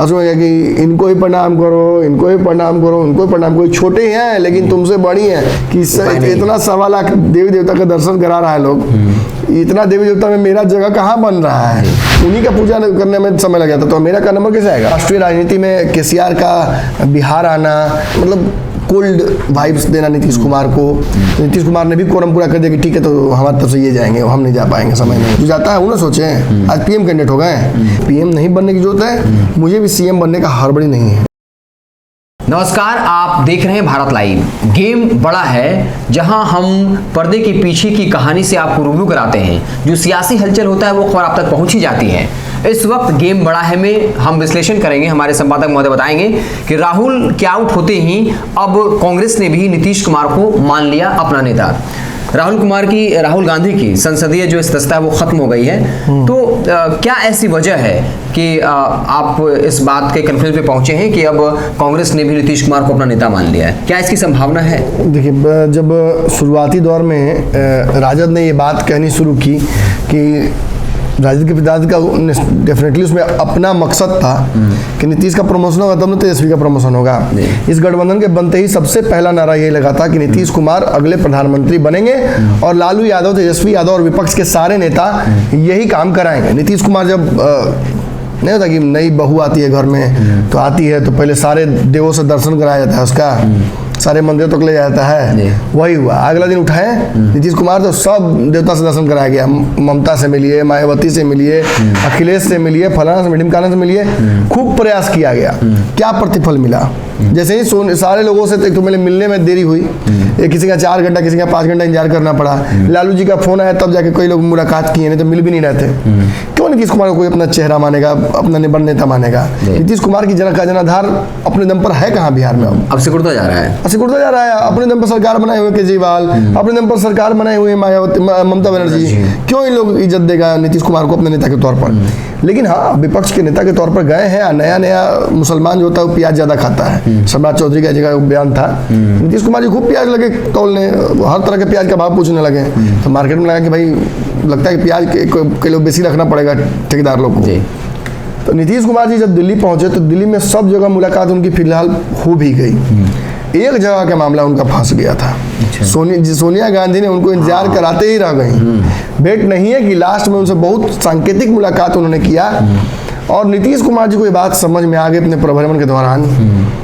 असो कि इनको ही प्रणाम करो, इनको ही प्रणाम करो, उनको ही प्रणाम करो, छोटे हैं लेकिन तुमसे बड़ी हैं कि इतना 1.25 लाख देवी देवता का दर्शन करा रहा है लोग, इतना देवी देवता में मेरा जगह कहाँ बन रहा है, उन्हीं का पूजा करने में समय लग जाता, तो मेरा का नंबर कैसे आएगा। राष्ट्रीय राजनीति में केसीआर का बिहार आना, मतलब कोल्ड वाइब्स देना नीतीश कुमार को। नीतीश कुमार ने भी कोरम पूरा कर दिया कि ठीक है तो हमारी तरफ से ये जाएंगे, हम नहीं जा पाएंगे, समय नहीं जो जाता है वो ना सोचे। आज पीएम कैंडिडेट हो गए, पीएम नहीं बनने की जरूरत है, मुझे भी सीएम बनने का हड़बड़ी नहीं है। नमस्कार, आप देख रहे हैं भारत लाइव। गेम बड़ा है, जहां हम पर्दे के पीछे की कहानी से आपको रूबरू कराते हैं। जो सियासी हलचल होता है वो खबर आप तक पहुंच ही जाती है। इस वक्त गेम बड़ा है में हम विश्लेषण करेंगे। हमारे संपादक महोदय बताएंगे कि राहुल के आउट होते ही अब कांग्रेस ने भी नीतीश कुमार को मान लिया अपना नेता। राहुल गांधी की संसदीय जो सदस्यता है वो खत्म हो गई है। तो क्या ऐसी वजह है कि आप इस बात के कन्फ्यूजन पे पहुंचे हैं कि अब कांग्रेस ने भी नीतीश कुमार को अपना नेता मान लिया है? क्या इसकी संभावना है? देखिए, जब शुरुआती दौर में राजद ने ये बात कहनी शुरू की कि राजद के पिताजी का डेफिनेटली उसमें अपना मकसद था कि नीतीश का प्रमोशन होगा तब न तेजस्वी का प्रमोशन होगा। इस गठबंधन के बनते ही सबसे पहला नारा यही लगा था कि नीतीश कुमार अगले प्रधानमंत्री बनेंगे और लालू यादव, तेजस्वी यादव और विपक्ष के सारे नेता यही काम कराएंगे। नीतीश कुमार जब नहीं होता कि नई बहू आती है घर में तो आती है तो पहले सारे देवों से दर्शन कराया जाता है, उसका सारे मंदिर तक ले जाता है, वही हुआ। अगला दिन उठाए नीतीश कुमार तो सब देवता से दर्शन कराया गया, ममता से मिलिए, मायावती से मिलिए, अखिलेश से मिलिए, फलाना से, ढिमकाना से मिलिए, खूब प्रयास किया गया। क्या प्रतिफल मिला? जैसे ही सारे लोगों से तो मिलने में देरी हुई, किसी का 4 घंटा, किसी का 5 घंटा इंतजार करना पड़ा। लालू जी का फोन आया तब जाके कई लोग मुलाकात किए, नहीं तो मिल भी नहीं रहे थे। क्यों नीतीश कुमार को कोई अपना चेहरा मानेगा, अपना नेता मानेगा? नीतीश कुमार की जनाधार अपने दम पर है कहाँ बिहार में? अब सिकुड़ता जा रहा है। अपने दम पर सरकार बनाए हुए केजरीवाल, अपने दम पर सरकार बनाए हुए मायावती, ममता बनर्जी, क्यों इन लोग इज्जत देगा नीतीश कुमार को अपने नेता के तौर पर? लेकिन हाँ, विपक्ष के नेता के तौर पर गए हैं। नया मुसलमान जो होता है वो प्याज ज्यादा खाता है। सम्राट चौधरी का जगह बयान था, नीतीश कुमार जी खूब प्याज लगे तोलने, हर तरह के प्याज का भाव पूछने लगे। तो मार्केट में लगा कि भाई लगता है कि प्याज के लोग बेसी रखना पड़ेगा ठेकेदार लोग को। तो नीतीश कुमार जी जब दिल्ली पहुंचे तो दिल्ली में सब जगह मुलाकात उनकी फिलहाल हो भी गई। एक जगह का मामला उनका फंस गया था। सोनिया गांधी ने उनको इंतजार कराते ही रह गई। भेंट नहीं है कि लास्ट में उनसे बहुत सांकेतिक मुलाकात उन्होंने किया और नीतीश कुमार जी को ये बात समझ में आ गई अपने प्रभ्रमण के दौरान।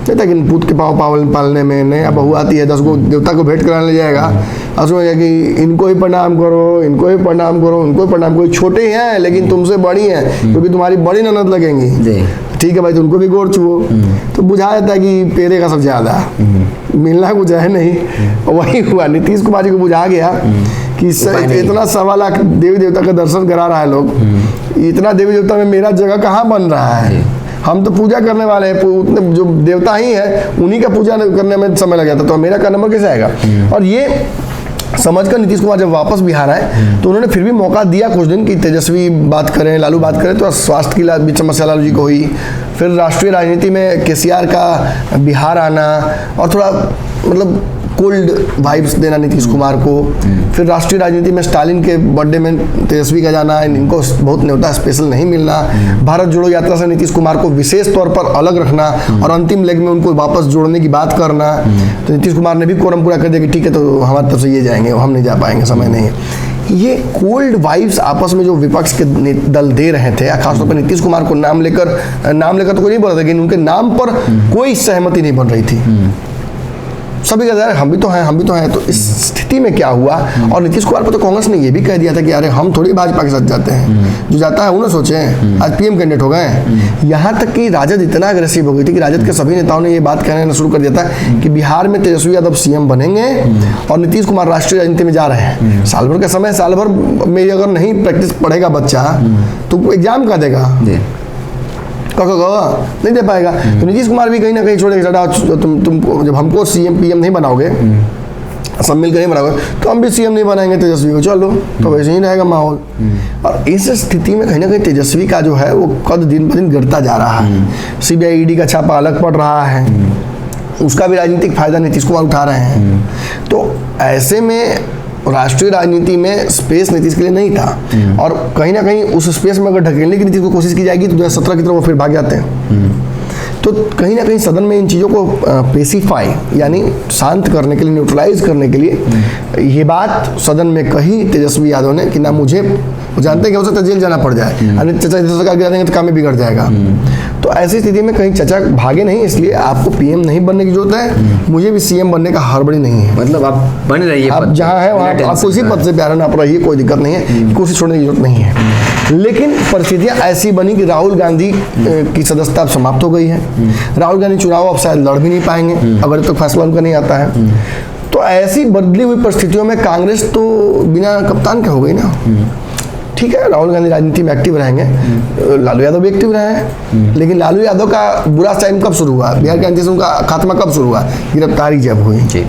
लेकिन पूत के पाव पालने में नया बहू आती है, 10 को देवता को भेंट कराने ले जाएगा, असो कि इनको ही प्रणाम करो, इनको ही प्रणाम करो, उनको ही प्रणाम करो, छोटे हैं लेकिन तुमसे बड़ी हैं क्योंकि तुम्हारी बड़ी ननद लगेंगी। ठीक है भाई, तो उनको भी गोड़ छुओ। तो बुझा जाता है कि पेरे का सब ज्यादा, मिलना कुछ है नहीं। वही हुआ, नीतीश कुमार जी को बुझा गया कि इतना 1.25 लाख देवी देवता का दर्शन करा रहा है लोग, इतना देवी देवता में मेरा जगह कहाँ बन रहा है। हम तो पूजा करने वाले हैं, उतने जो देवता ही है उन्हीं का पूजा करने में समय लग जाता, तो मेरा का नंबर कैसे आएगा? और ये समझकर नीतीश कुमार जब वापस बिहार आए तो उन्होंने फिर भी मौका दिया कुछ दिन कि तेजस्वी बात करें, लालू बात करें। तो स्वास्थ्य की भी समस्या लालू जी को हुई, फिर राष्ट्रीय राजनीति में केसीआर का बिहार आना और थोड़ा मतलब कोल्ड वाइब्स देना नीतीश कुमार को, फिर राष्ट्रीय राजनीति में स्टालिन के बर्थडे में तेजस्वी का जाना, इनको बहुत न्योता स्पेशल नहीं मिलना, भारत जोड़ो यात्रा से नीतीश कुमार को विशेष तौर पर अलग रखना और अंतिम लेग में उनको वापस जोड़ने की बात करना। तो नीतीश कुमार ने भी कोरम पूरा कर दिया कि ठीक है तो हमारी तरफ से ये जाएंगे, हम नहीं जा पाएंगे, समय नहीं है। ये कोल्ड वाइब्स आपस में जो विपक्ष के दल दे रहे थे, खासतौर पर नीतीश कुमार को नाम लेकर तो कोई नहीं बोल रहा था, लेकिन उनके नाम पर कोई सहमति नहीं बन रही थी। सभी कहते हैं हम भी तो हैं। तो इस स्थिति में क्या हुआ? और नीतीश कुमार पर तो कांग्रेस ने ये भी कह दिया था कि अरे हम थोड़ी भाजपा के साथ जाते हैं, जो जाता है वो ना सोचे। आज पीएम कैंडिडेट हो गए। यहाँ तक कि राजद इतना अग्रेसिव हो गई थी कि राजद के सभी नेताओं ने ये बात कहना शुरू कर दिया था कि बिहार में तेजस्वी यादव सीएम बनेंगे और नीतीश कुमार राष्ट्रीय राजनीति में जा रहे हैं। साल भर का समय, साल भर में अगर नहीं प्रैक्टिस पढ़ेगा बच्चा तो एग्जाम का देगा, नहीं दे पाएगा। तो नीतीश कुमार भी कहीं ना कहीं छोड़ेगा, तुम जब हमको सीएम पीएम नहीं बनाओगे, सब मिलकर नहीं बनाओगे तो हम भी सीएम नहीं बनाएंगे तेजस्वी को, चलो। तो वैसे ही रहेगा माहौल। और इस स्थिति में कहीं ना कहीं तेजस्वी का जो है वो कद दिन ब दिन गिरता जा रहा है। सीबीआई ईडी का छापा अलग पड़ रहा है, उसका भी राजनीतिक फायदा नीतीश कुमार उठा रहे हैं। तो ऐसे में राष्ट्रीय राजनीति में स्पेस नीतीश के लिए नहीं था, और कहीं ना कहीं उस स्पेस में अगर ढकेलने की नीतीश को कोशिश की जाएगी तो 2017 की तरह वो फिर भाग जाते हैं। तो कहीं ना कहीं सदन में इन चीज़ों को पेसिफाई यानी शांत करने के लिए, न्यूट्रलाइज करने के लिए ये बात सदन में कही तेजस्वी यादव ने कि ना मुझे, वो जानते हैं कि हो सकता है जेल जाना पड़ जाए, अरे चचा सरकार गिरा देंगे तो काम में बिगड़ जाएगा। तो ऐसी स्थिति में कहीं चचा भागे नहीं, इसलिए आपको पीएम नहीं बनने की जरूरत है, मुझे भी सीएम बनने का हड़बड़ी नहीं है। मतलब आप बन रहिए, आप जहाँ है वहाँ आपको इसी पद से प्यार ना आप रहिए, कोई दिक्कत नहीं है, कोशिश छोड़ने की जरूरत नहीं है। लेकिन परिस्थितियाँ ऐसी बनी कि राहुल गांधी की सदस्यता अब समाप्त हो गई है। राहुल गांधी चुनाव अब शायद लड़ भी नहीं पाएंगे अगर तक फैसला उनका नहीं आता है। तो ऐसी बदली हुई परिस्थितियों में कांग्रेस तो बिना कप्तान के हो गई ना। ठीक है, राहुल गांधी राजनीति में एक्टिव रहेंगे, लालू यादव भी एक्टिव रहे हैं, लेकिन लालू यादव का बुरा टाइम कब शुरू हुआ, बिहार के राजनीति से उनका खात्मा कब शुरू हुआ, गिरफ्तारी जब हुई जी।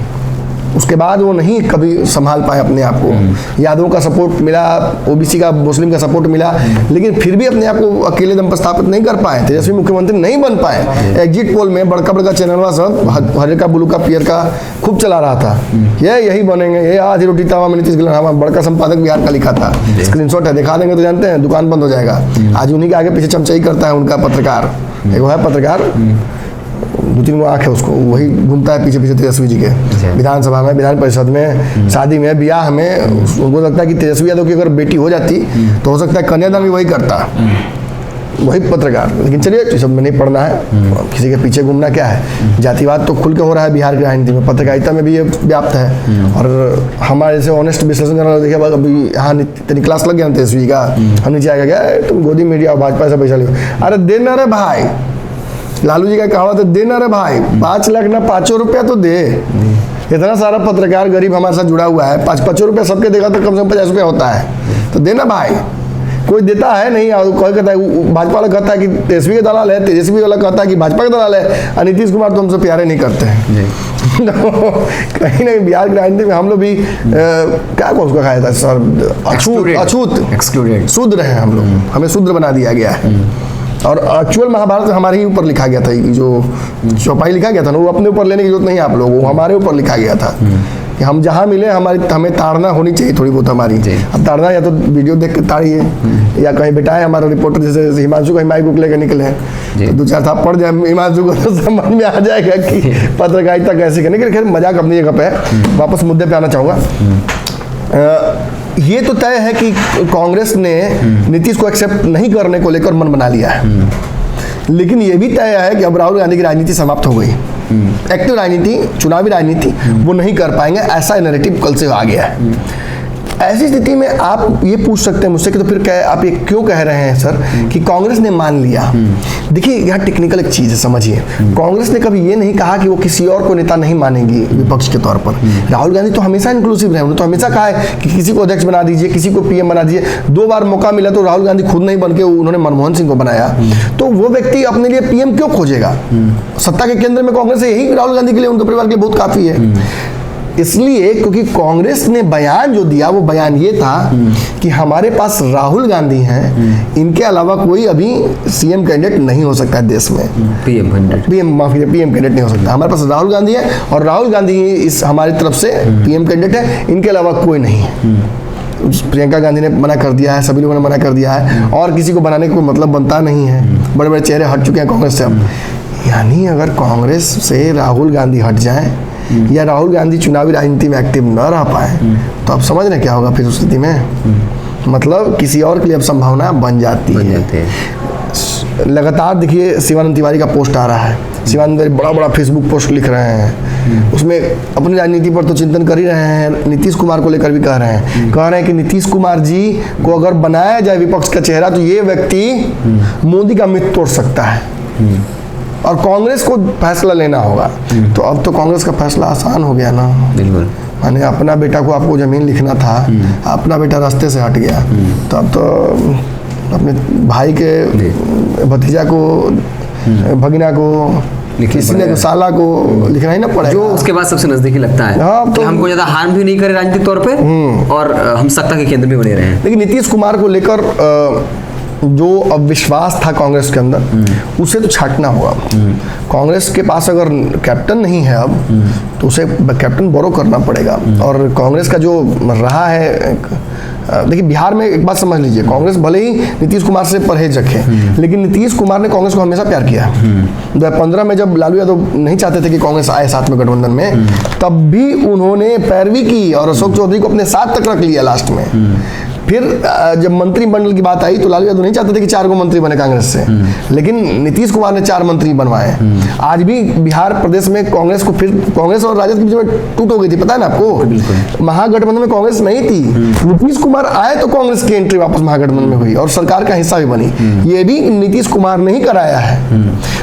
उसके बाद वो नहीं कभी संभाल पाए अपने आप को। यादवों का सपोर्ट मिला, ओबीसी का, मुस्लिम का सपोर्ट मिला, लेकिन फिर भी अपने आप को अकेले दम पर स्थापित नहीं कर पाए। तेजस्वी मुख्यमंत्री नहीं बन पाए। एग्जिट पोल में बड़का बड़का चैनलवा सब हरे का, ब्लू का, पियर का खूब चला रहा था, ये यही बनेंगे, ये आधी रोटी तवा में नीतीश कुमार, बड़का संपादक बिहार का लिखा था, स्क्रीनशॉट है, दिखा देंगे तो जानते हैं दुकान बंद हो जाएगा। आज उन्हीं के आगे पीछे चमचाई करता है उनका पत्रकार, एक है पत्रकार, 2-3 आँख है उसको, वही घूमता है पीछे पीछे तेजस्वी जी के, विधानसभा में, विधान परिषद में, शादी में, ब्याह में। उनको लगता है कि तेजस्वी यादव की अगर बेटी हो जाती तो हो सकता है कन्यादान भी वही करता, वही पत्रकार। लेकिन चलिए, सब में नहीं पढ़ना है, किसी के पीछे घूमना क्या है। जातिवाद तो खुल के हो रहा है बिहार की राजनीति में, पत्रकारिता में भी ये व्याप्त है। और हमारे जैसे ऑनेस्ट विश्लेषण करना, देखिए अभी यहाँ तेरी क्लास लग गया तेजस्वी का, हम नीचे आएगा क्या तुम गोदी मीडिया भाजपा से पैसा लियो, अरे देना रे भाई, लालू जी का कहावत है, देना रे भाई, 5 लाख ना 5 रुपया तो दे। इतना सारा पत्रकार गरीब हमारे साथ जुड़ा हुआ है, 5 रुपया सबके देगा तो कम से कम 50 रुपया होता है, तो देना भाई। कोई देता है नहीं, कोई कहता है, भाजपा वाला कहता है कि तेजस्वी का दलाल है, तेजस्वी वाला कहता है कि भाजपा का दलाल है, और नीतीश कुमार तो हमसे प्यारे नहीं करते हैं। तो कहीं ना बिहार की राजनीति में हम लोग भी क्या को उसका खाया था सर, अछूत एक्सक्लूडेड, शूद्र हैं हम लोग, हमें शूद्र बना दिया गया है। और एक्चुअल महाभारत हमारे ही ऊपर लिखा गया था, जो चौपाई लिखा गया था ना, वो अपने ऊपर लेने की जरूरत नहीं है आप लोगों को, हमारे ऊपर लिखा गया था कि हम जहाँ मिले हमें ताड़ना होनी चाहिए थोड़ी बहुत हमारी। अब ताड़ना या तो वीडियो देख के ताड़िए, या कहीं बिठाए हमारा रिपोर्टर जैसे हिमांशु का माइक बुक लेकर निकले तो 2-4 था पढ़ जाए हिमांशु को, तो समझ में आ जाएगा कि पत्रकारिता कैसे करने के। खैर मजाक अपनी जगह पे, वापस मुद्दे पे आना चाहूँगा। ये तो तय है कि कांग्रेस ने नीतीश को एक्सेप्ट नहीं करने को लेकर मन बना लिया है, लेकिन ये भी तय है कि अब राहुल गांधी की राजनीति समाप्त हो गई। एक्टिव राजनीति, चुनावी राजनीति वो नहीं कर पाएंगे, ऐसा नैरेटिव कल से आ गया है। ऐसी स्थिति में आप ये पूछ सकते हैं मुझसे कि तो फिर आप ये क्यों कह रहे हैं सर कि कांग्रेस ने मान लिया। देखिए यहाँ टेक्निकल एक चीज़ है, समझिए। कांग्रेस ने कभी ये नहीं कहा कि वो किसी और को नेता नहीं मानेगी विपक्ष के तौर पर। राहुल गांधी तो हमेशा इंक्लूसिव रहे, उन्होंने तो हमेशा कहा है कि किसी को अध्यक्ष बना दीजिए, किसी को पीएम बना दीजिए। 2 बार मौका मिला तो राहुल गांधी खुद नहीं बन के उन्होंने मनमोहन सिंह को बनाया। तो वो व्यक्ति अपने लिए पीएम क्यों खोजेगा? सत्ता के केंद्र में कांग्रेस है, यही राहुल गांधी के लिए, उनके परिवार के लिए बहुत काफी है। इसलिए क्योंकि कांग्रेस ने बयान जो दिया वो बयान ये था कि हमारे पास राहुल गांधी हैं, इनके अलावा कोई अभी सीएम कैंडिडेट नहीं हो सकता है देश में, पीएम कैंडिडेट नहीं हो सकता। हमारे पास राहुल गांधी है और राहुल गांधी इस हमारी तरफ से पीएम कैंडिडेट है, इनके अलावा कोई नहीं है। प्रियंका गांधी ने मना कर दिया है, सभी लोगों ने मना कर दिया है, और किसी को बनाने का कोई मतलब बनता नहीं है। बड़े बड़े चेहरे हट चुके हैं कांग्रेस से अब। यानी अगर कांग्रेस से राहुल गांधी हट जाए या राहुल गांधी चुनावी राजनीति में एक्टिव न रह पाए तो आप समझ रहे क्या होगा फिर उस स्थिति में? मतलब किसी और के लिए अब संभावना बन जाती है। लगातार देखिए शिवानंद तिवारी का पोस्ट आ रहा है, शिवानंद तिवारी बड़ा बड़ा फेसबुक पोस्ट लिख रहे हैं, उसमें अपनी राजनीति पर तो चिंतन कर ही रहे हैं, नीतीश कुमार को लेकर भी कह रहे हैं कि नीतीश कुमार जी को अगर बनाया जाए विपक्ष का चेहरा तो ये व्यक्ति मोदी का मिथ तोड़ सकता है और कांग्रेस को फैसला लेना होगा। तो अब तो कांग्रेस का फैसला आसान हो गया ना। बिल्कुल, माने अपना बेटा को आपको जमीन लिखना था, अपना बेटा रास्ते से हट गया, तो अब तो अपने भाई के भतीजा को, भगिना को, किसी ने साला को लिखना ही ना पड़ेगा, जो उसके बाद सबसे नजदीकी लगता है। हाँ, तो हमको ज्यादा हार्म भी नहीं करे राजनीतिक तौर पे और हम सत्ता के केंद्र में बने रहे हैं। लेकिन नीतीश कुमार को लेकर जो अविश्वास था कांग्रेस के अंदर उसे तो छाटना होगा। कांग्रेस के पास अगर कैप्टन नहीं है अब तो उसे कैप्टन बोरो करना पड़ेगा। और कांग्रेस का जो रहा है, देखिए बिहार में एक बात समझ लीजिए, कांग्रेस भले ही नीतीश कुमार से परहेज रखे, लेकिन नीतीश कुमार ने कांग्रेस को हमेशा प्यार किया। 2015 में जब लालू यादव नहीं चाहते थे कि कांग्रेस आए साथ में गठबंधन में, तब भी उन्होंने पैरवी की और अशोक चौधरी को अपने साथ तक रख लिया लास्ट में। फिर जब मंत्रिमंडल की बात आई तो लालू यादव नहीं चाहते थे कि 4 मंत्री बने कांग्रेस से, लेकिन नीतीश कुमार ने 4 मंत्री बनवाए। आज भी बिहार प्रदेश में कांग्रेस को फिर कांग्रेस और राजद के बीच में टूट हो गई थी, पता है ना आपको। महागठबंधन में कांग्रेस नहीं थी, नीतीश कुमार आए तो कांग्रेस की एंट्री वापस महागठबंधन में हुई और सरकार का हिस्सा भी बनी। ये भी नीतीश कुमार ने ही कराया है।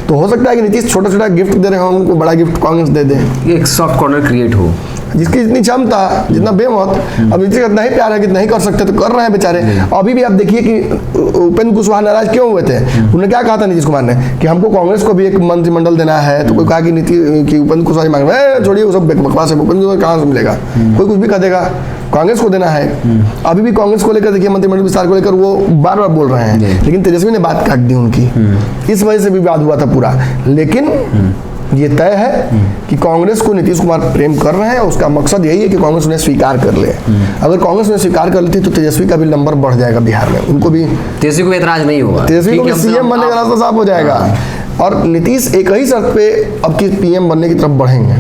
तो हो सकता है कि नीतीश छोटा छोटा गिफ्ट दे रहे हो, उनको बड़ा गिफ्ट कांग्रेस दे दे, एक सॉफ्ट कॉर्नर क्रिएट हो। जिसकी जितनी क्षमता, जितना बेमौत, अब नीतीश का इतना ही प्यार है कि नहीं कर सकते तो कर रहे हैं बेचारे। अभी भी आप देखिए कि उपेंद्र कुशवाहा नाराज क्यों हुए थे। उन्होंने क्या कहा था नीतीश कुमार ने कि हमको कांग्रेस को भी एक मंत्रिमंडल देना है, तो कोई कहा कि उपेंद्र कुशवाहा मांग रहे हैं, छोड़िए वो सब बकवास है, उपेंद्र कुशवाहा कहाँ से मिलेगा, कोई कुछ भी कह देगा, कांग्रेस को देना है। अभी भी कांग्रेस को लेकर देखिए मंत्रिमंडल विस्तार को लेकर वो बार बार बोल रहे हैं, लेकिन तेजस्वी ने बात काट दी उनकी, इस वजह से विवाद हुआ था पूरा। लेकिन ये तय है कि कांग्रेस को नीतीश कुमार प्रेम कर रहे हैं, उसका मकसद यही है कि कांग्रेस उन्हें स्वीकार कर ले। अगर कांग्रेस उन्हें स्वीकार कर लेती तो तेजस्वी का भी नंबर बढ़ जाएगा बिहार में, उनको भी, तेजस्वी को एतराज नहीं होगा, तेजस्वी को भी सीएम बनने का रास्ता साफ हो जाएगा। और नीतीश एक ही शर्त पे अब की पीएम बनने की तरफ बढ़ेंगे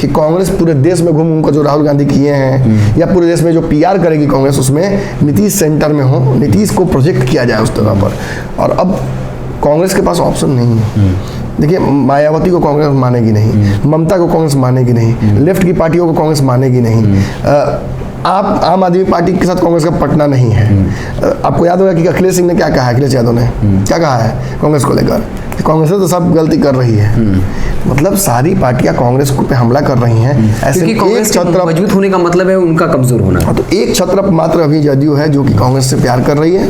कि कांग्रेस पूरे देश में घूम कर जो राहुल गांधी किए हैं, या पूरे देश में जो पीआर करेगी कांग्रेस, उसमें नीतीश सेंटर में हो, नीतीश को प्रोजेक्ट किया जाए उस तरह पर। और अब कांग्रेस के पास ऑप्शन नहीं है। देखिए मायावती को कांग्रेस मानेगी नहीं, ममता को कांग्रेस मानेगी नहीं, लेफ्ट की पार्टियों को कांग्रेस मानेगी नहीं, आप आम आदमी पार्टी के साथ कांग्रेस का पटना नहीं है। आपको याद होगा कि अखिलेश सिंह ने क्या कहा, अखिलेश यादव ने क्या कहा है कांग्रेस को लेकर, कांग्रेस तो सब गलती कर रही है। मतलब सारी पार्टियां कांग्रेस को पे हमला कर रही हैं। ऐसे एक छत्रप मजबूत होने का मतलब है उनका कमजोर होना। तो एक छत्रप मात्र अभी जदयू है जो कि कांग्रेस से प्यार कर रही है,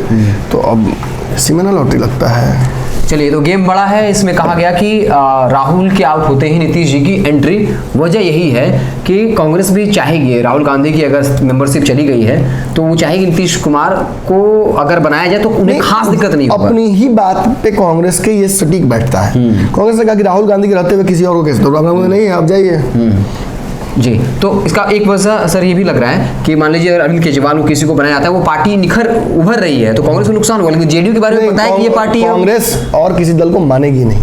तो अब सीमेना लॉटरी लगता है। चलिए, तो गेम बड़ा है। इसमें कहा गया कि राहुल के आउट होते ही नीतीश जी की एंट्री। वजह यही है कि कांग्रेस भी चाहेगी, राहुल गांधी की अगर मेंबरशिप चली गई है तो वो चाहेगी नीतीश कुमार को अगर बनाया जाए तो उन्हें खास दिक्कत नहीं होगा। अपनी ही बात पे कांग्रेस के ये सटीक बैठता है। कांग्रेस ने कहा कि राहुल गांधी के रहते हुए किसी और को कैसे, तो राहुल गांधी नहीं है, आप जाइए जी। तो इसका एक वजह सर ये भी लग रहा है कि मान लीजिए अगर अरविंद केजरीवाल को किसी को बनाया जाता है, वो पार्टी उभर रही है तो कांग्रेस को नुकसान होगा, लेकिन जेडीयू के बारे में बताया कि ये पार्टी कांग्रेस और किसी दल को मानेगी नहीं,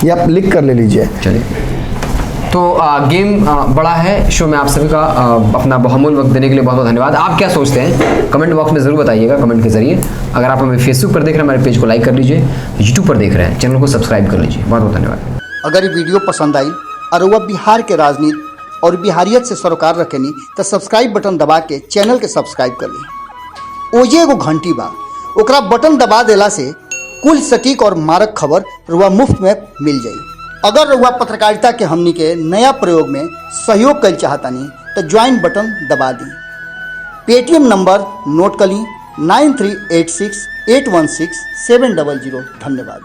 ये आप लिख कर ले लीजिए। चलिए, तो गेम बड़ा है शो में आप सभी का अपना बहुमूल्य वक्त देने के लिए बहुत बहुत धन्यवाद। आप क्या सोचते हैं कमेंट बॉक्स में जरूर बताइएगा, कमेंट के जरिए। अगर आप हमें फेसबुक पर देख रहे हैं हमारे पेज को लाइक कर लीजिए, यूट्यूब पर देख रहे हैं चैनल को सब्सक्राइब कर लीजिए। बहुत बहुत धन्यवाद। अगर ये वीडियो पसंद आई और वह बिहार के राजनीति और बिहारियत से सरोकार रखेनी तो सब्सक्राइब बटन दबा के चैनल के सब्सक्राइब कर ली। ओजे एगो घंटी बा, ओकरा बटन दबा देला से कुल सटीक और मारक खबर रुआ मुफ्त में मिल जाई। अगर रुआ पत्रकारिता के हमनी के नया प्रयोग में सहयोग कर चाहतानी तो ज्वाइन बटन दबा दी। पेटीएम नंबर नोट कर ली 9386816700। धन्यवाद।